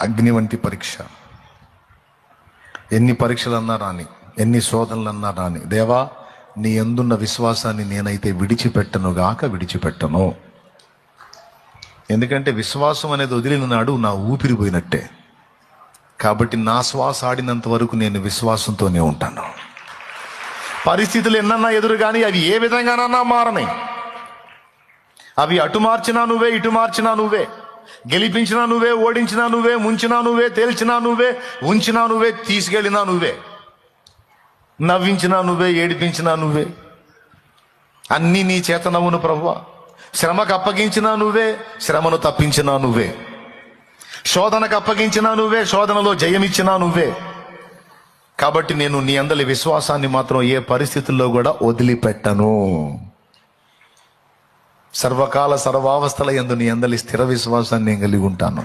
అగ్ని వంటి పరీక్ష. ఎన్ని పరీక్షలన్నా రాని, ఎన్ని శోధనలన్నా రాని, దేవా నీ యందున్న విశ్వాసాన్ని నేనైతే విడిచిపెట్టను. ఎందుకంటే విశ్వాసం అనేది వదిలిన నాడు నా ఊపిరి పోయినట్టే. కాబట్టి నా శ్వాస ఆడినంత వరకు నేను విశ్వాసంతోనే ఉంటాను. పరిస్థితులు ఎన్నన్నా ఎదురు కానీ అవి ఏ విధంగానన్నా మారని. అవి అటు మార్చినా నువ్వే, ఇటు మార్చినా నువ్వే, గెలిపించినా నువ్వే, ఓడించినా నువ్వే, ముంచినా నువ్వే, తేల్చినా నువ్వే, ఉంచినా నువ్వే, తీసుకెళ్ళినా నువ్వే, నవ్వించినా నువ్వే, ఏడిపించినా నువ్వే. అన్నీ నీ చేతనవును ప్రభువా. శ్రమకు అప్పగించినా నువ్వే, శ్రమను తప్పించినా నువ్వే. శోధనకు అప్పగించినా నువ్వే, శోధనలో జయమిచ్చినా నువ్వే. కాబట్టి నేను నీ అందలి విశ్వాసాన్ని మాత్రం ఏ పరిస్థితుల్లో కూడా వదిలిపెట్టను. సర్వకాల సర్వావస్థల యందు నీ అందలి స్థిర విశ్వాసాన్ని నేను కలిగి ఉంటాను.